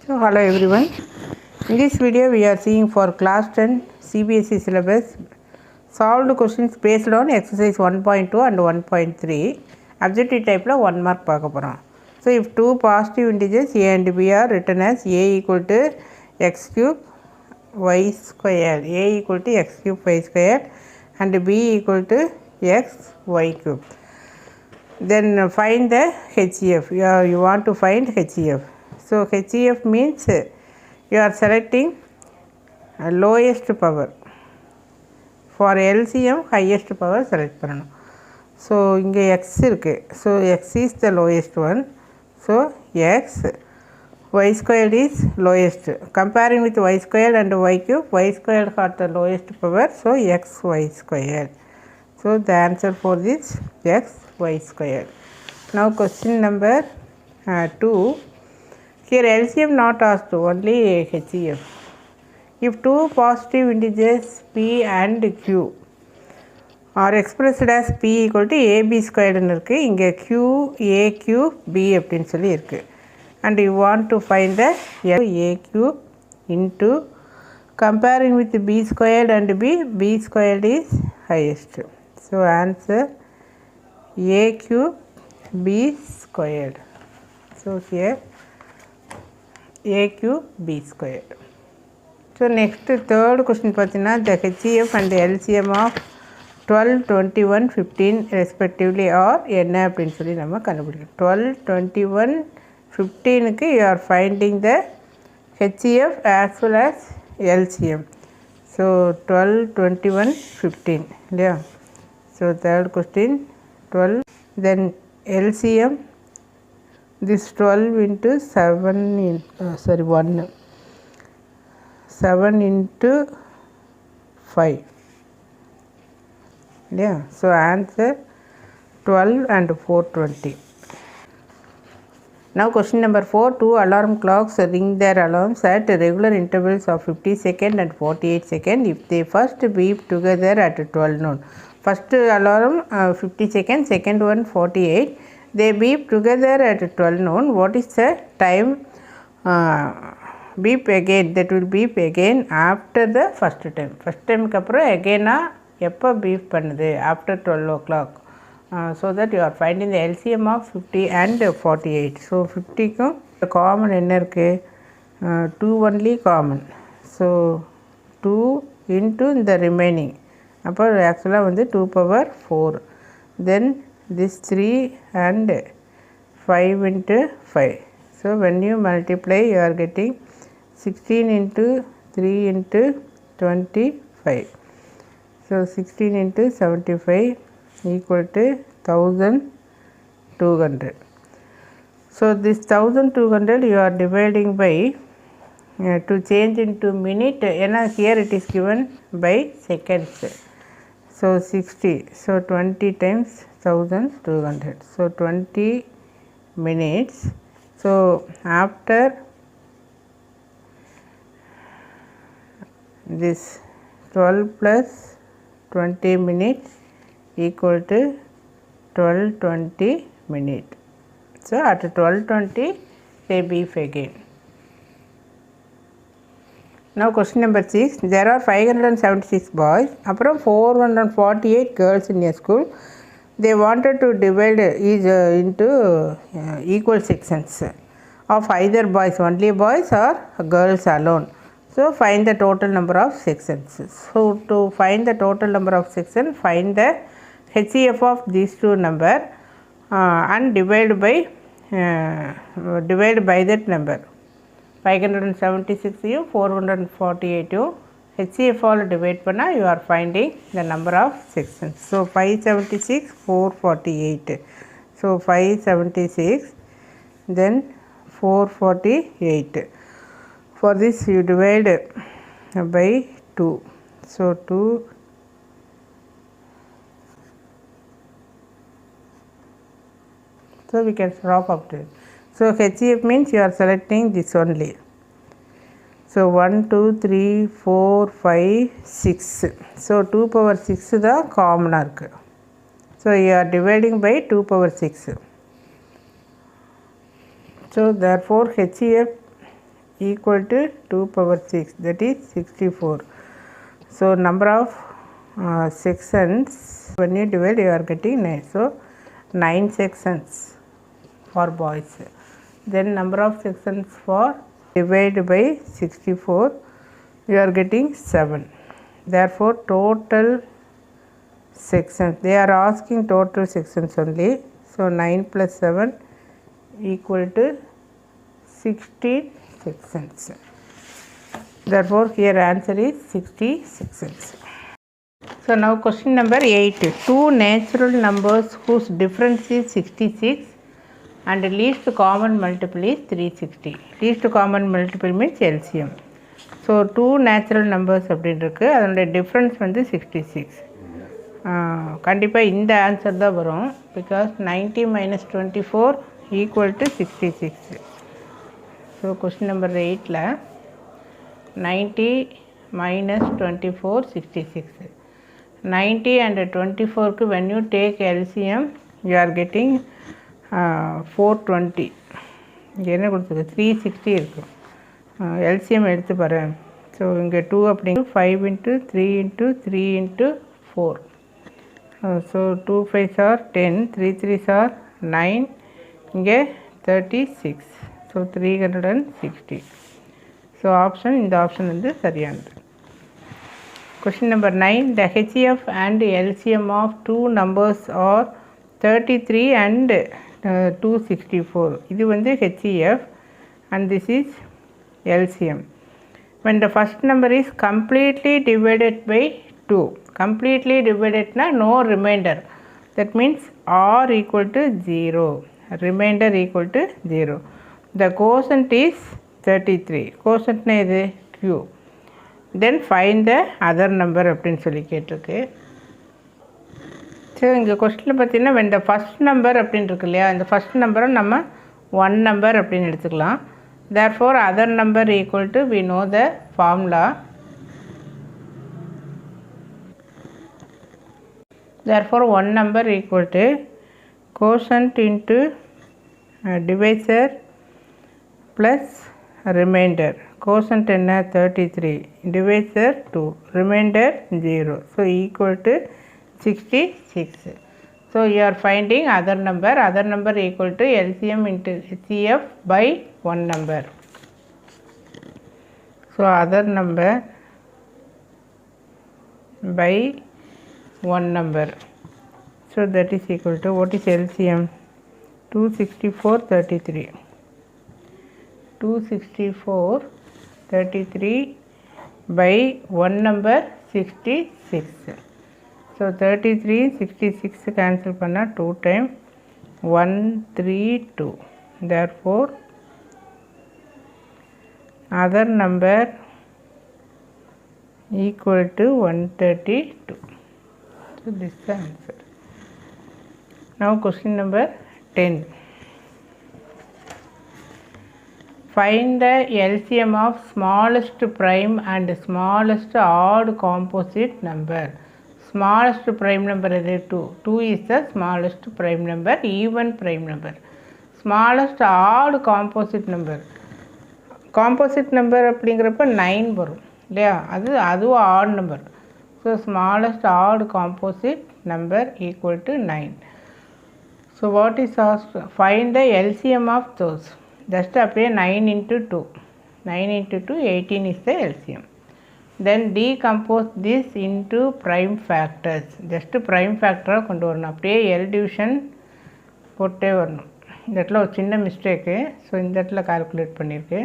So hello everyone. In this video we are seeing for class 10 CBSE syllabus solved questions based on exercise 1.2 and 1.3 objective type la 1 mark பார்க்க போறோம். So if two positive integers a and b are written as a equal to x cube y square, a equal to x cube y square and b equal to x y cube, then find the HCF. You want to find HCF. So HCF means you are selecting lowest power. For LCM highest power select பண்ணணும். So இங்கே x இருக்கு. So x is the lowest one. So x, y squared is lowest. Comparing with y squared and y cube, y squared got the lowest power. So x y squared. So the answer for this x y squared. Now question number 2. Here LCM not asked, only HCF. If two positive integers p and q are expressed as p equal to ab squared ன்னு இருக்கு, இங்கே q a cube b அப்படின்னு சொல்லி இருக்கு, and you want to find the a cube into comparing with b squared and b squared is highest. So answer a cube b squared. So here a cube b squared. So next third question பார்த்தீங்கன்னா the HCF and the LCM of 12, 21, 15 respectively are என்ன அப்படின்னு சொல்லி நம்ம கண்டுபிடிக்கணும். 12, 21, 15க்கு you are finding the HCF as well as LCM. So 12, 21, 15 இல்லையா. So third question 12, then LCM this 12 into 7 in, 1 7 into 5, yeah. So answer 12 and 420. Now question number 4. Two alarm clocks ring their alarms at regular intervals of 50 seconds and 48 seconds if they first beep together at 12 noon. First alarm 50 seconds, second one 48. They beep together at 12 noon. What is the time beep again? That will beep again after the first time. First time க்கு அப்புறம் again எப்போ beep பண்ணுது? After 12 o'clock. So that you are finding the LCM of 50 and 48. So 50க்கும் common என்ன இருக்கு? 2 only common. So 2 into the remaining. அப்போ ஆக்சுவலாக வந்து 2 power 4. Then this 3 and 5 into 5. So when you multiply you are getting 16 into 3 into 25. So 16 into 75 equal to 1200. So this 1200 you are dividing by to change into minute, here it is given by seconds. So 60. So 20 times 1200. So 20 minutes. So after this 12 plus 20 minutes equal to 1220 minutes. So at 1220 they beep again. Now question number 6. There are 576 boys அப்புறம் 448 girls in a school. They wanted to divide each into equal sections of either boys only boys or girls alone. So find the total number of sections. So to find the total number of sections, find the HCF of these two number and divide by that number. 576 448 HCF all divide பண்ணா you are finding the number of sections. So 576 448. So 576 then 448. For this you divide by 2. So 2. So we can drop up to it. So HCF means you are selecting this only. So 1, 2, 3, 4, 5, 6. So 2 power 6 தான் காமனாக இருக்குது. So you are dividing by 2 power 6. So therefore HCF equal to 2 power 6, that is 64. So number of sections when you divide, you are getting 9. So 9 sections for boys. Then number of sections for divided by 64, you are getting 7. Therefore total sections, they are asking total sections only. So 9 plus 7 equal to 16 sections. Therefore here answer is 60 sections. So now question number 8. Two natural numbers whose difference is 66 and least common multiple is 360. Least common multiple means LCM. So two natural numbers அப்படினு இருக்கு, அதனுடைய difference வந்து 66. கண்டிப்பாக இந்த answer தான் வரும். Because 90 minus 24 equal to 66. So question number 8ல் 90 minus 24 66. 90 and 24க்கு when you take LCM you are getting 420. இங்கே என்ன கொடுத்துருக்கு 360 இருக்கும். LCM எடுத்து பாரு. ஸோ இங்கே 2 அப்படிங்க 5 into 3 into 3 into 4. So 2 5s are 10, 3 3s are 9, இங்கே 36. ஸோ 360. ஸோ ஆப்ஷன் இந்த ஆப்ஷன் வந்து சரியானது. Question number 9. The HCF and LCM of two numbers are 33 and 264. இது வந்து HCF and this is LCM. When the first number is completely divided by 2, completely divided na no remainder, that means R equal to 0, remainder equal to 0. The quotient is 33. Quotient na இது Q. Then find the other number அப்படின்னு சொல்லி கேட்டிருக்கு. So இங்கே கொஸ்டினில் பார்த்தீங்கன்னா when the first number அப்படின்னு இருக்கு இல்லையா, இந்த ஃபஸ்ட் நம்பரை நம்ம 1 number அப்படின்னு எடுத்துக்கலாம். therefore other number equal to, we know the formula. therefore 1 number equal to quotient into divisor plus remainder. Quotient என்ன 33, divisor 2, remainder 0. So equal to 66. So you are finding other number. Other number equal to LCM into HCF by 1 number. So other number by 1 number. So that is equal to, what is LCM? 264 33. 264 33 by 1 number 66. So 33 66 cancel பண்ணா 2 time 132. therefore other number equal to 132. so this is the answer. Now question number 10. Find the LCM of smallest prime and smallest odd composite number. Smallest prime number is 2. 2 is the smallest prime number, even prime number. Smallest odd composite number. Composite number அப்படிங்கிறப்ப 9 வரும் இல்லையா, அதுவும் odd number. So smallest odd composite number equal to 9. So what is asked? Find the LCM of those. Just அப்படியே 9 into 2. 9 into 2, 18 is the LCM. Then decompose this into prime factors. Just prime factor கொண்டு வரணும். அப்படியே L division போட்டே வரணும். இந்த இடத்துல ஒரு சின்ன மிஸ்டேக்கு. ஸோ இந்த இடத்துல கால்குலேட் பண்ணியிருக்கு.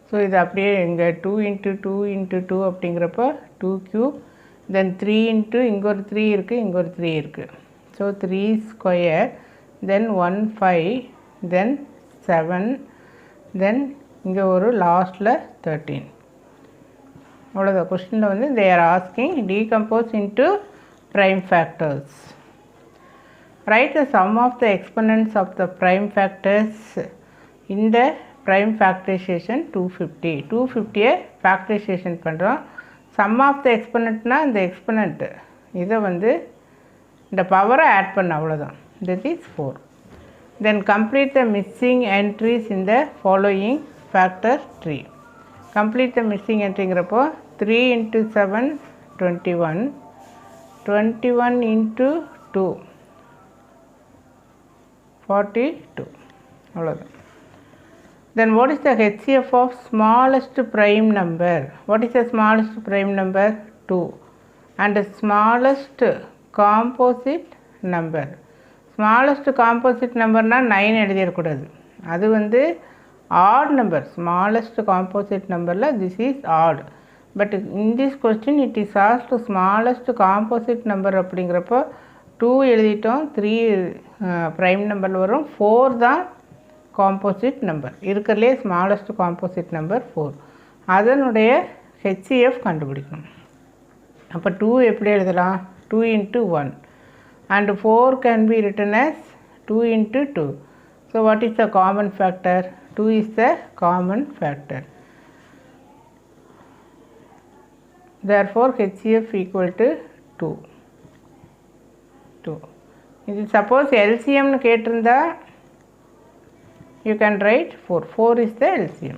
ஸோ இது அப்படியே இங்கே 2 into 2 into 2 அப்படிங்கிறப்போ 2 தென் 3 into இங்கே ஒரு 3 இருக்குது, இங்கே ஒரு 3 இருக்குது. ஸோ 3 ஸ்கொயர், தென் 1 5, தென் 7, தென் இங்கே ஒரு லாஸ்ட்டில் 13. அவ்வளோதான். கொஸ்டினில் வந்து they are asking decompose into prime factors. Write the sum of the exponents of the prime factors in the prime factorization 250. 250 factorization பண்ணுறோம். sum of the exponentனா இந்த exponent இதை வந்து இந்த பவரை ஆட் பண்ண, அவ்வளோதான். that is 4. Then complete the missing entries in the following factor 3. Complete the missing entryங்கிறப்போ 3 into 7 21, 21 into 2 42. அவ்வளோதான். Then what is the HCF of smallest prime number? What is the smallest prime number? 2. And the smallest composite number. Smallest composite numberனா 9 எழுதிடக்கூடாது. அது வந்து odd number. Smallest composite numberல this is odd. But in this question it is asked smallest composite number அப்படிங்கிறப்போ 2 எழுதிட்டோம், 3 prime number வரும், 4 தான் composite number. இருக்கிறதுலே smallest composite number 4. அதனுடைய HCF கண்டுபிடிக்கணும். அப்போ 2 எப்படி எழுதலாம்? 2 into 1 and 4 can be written as 2 into 2. So what is the common factor? 2 is the common factor. Therefore HCF equal to 2. இது சப்போஸ் LCMனு கேட்டிருந்தா you can write 4. 4 is the LCM.